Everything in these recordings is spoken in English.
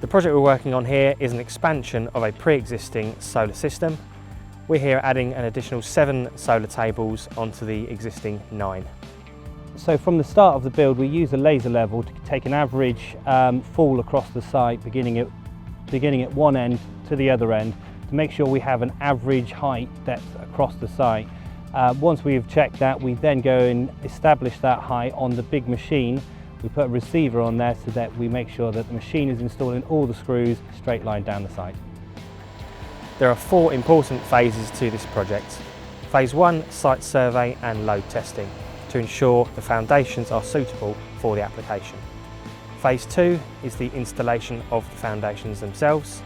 The project we're working on here is an expansion of a pre-existing solar system. We're here adding an additional 7 solar tables onto the existing 9. So from the start of the build, we use a laser level to take an average fall across the site, beginning at one end to the other end, to make sure we have an average height depth across the site. Once we've checked that, we then go and establish that height on the big machine. We put a receiver on there so that we make sure that the machine is installing all the screws straight line down the site. There are 4 important phases to this project. Phase 1, site survey and load testing, to ensure the foundations are suitable for the application. Phase 2 is the installation of the foundations themselves.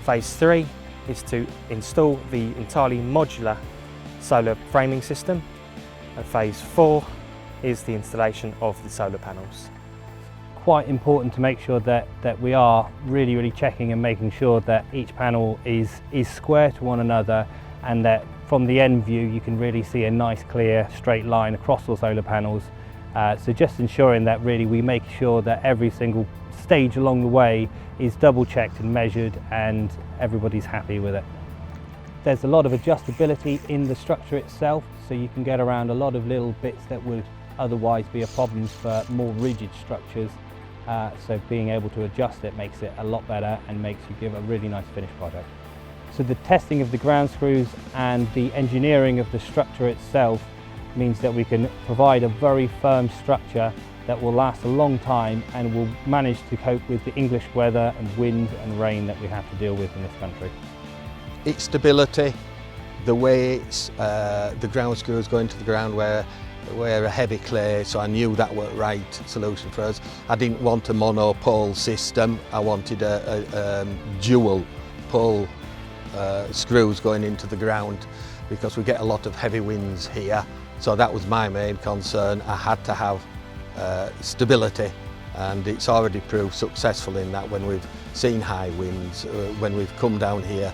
Phase 3 is to install the entirely modular solar framing system. And phase 4 is the installation of the solar panels. Quite important to make sure that we are really checking and making sure that each panel is square to one another, and that from the end view you can really see a nice clear straight line across the solar panels. So just ensuring that really we make sure that every single stage along the way is double checked and measured and everybody's happy with it. There's a lot of adjustability in the structure itself, so you can get around a lot of little bits that would otherwise be a problem for more rigid structures. So being able to adjust it makes it a lot better and makes you give a really nice finished product. So the testing of the ground screws and the engineering of the structure itself means that we can provide a very firm structure that will last a long time and will manage to cope with the English weather and wind and rain that we have to deal with in this country. Its stability, the way the ground screws go into the ground where a heavy clay, so I knew that was the right solution for us. I didn't want a monopole system, I wanted a dual pole screws going into the ground, because we get a lot of heavy winds here, so that was my main concern. I had to have stability, and it's already proved successful in that when we've seen high winds, when we've come down here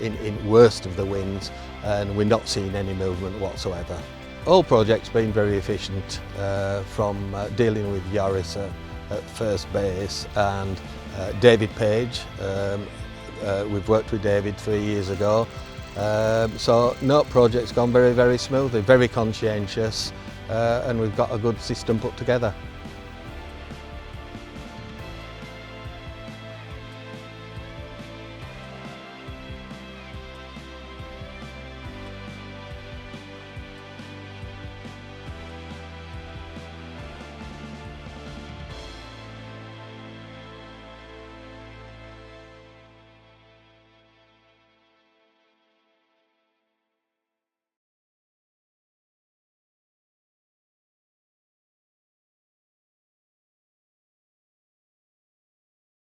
in worst of the winds, and we're not seeing any movement whatsoever. All projects been very efficient, from dealing with Yoris at first base and David Page. We've worked with David 3 years ago, so no, project's gone very smoothly, very conscientious, and we've got a good system put together.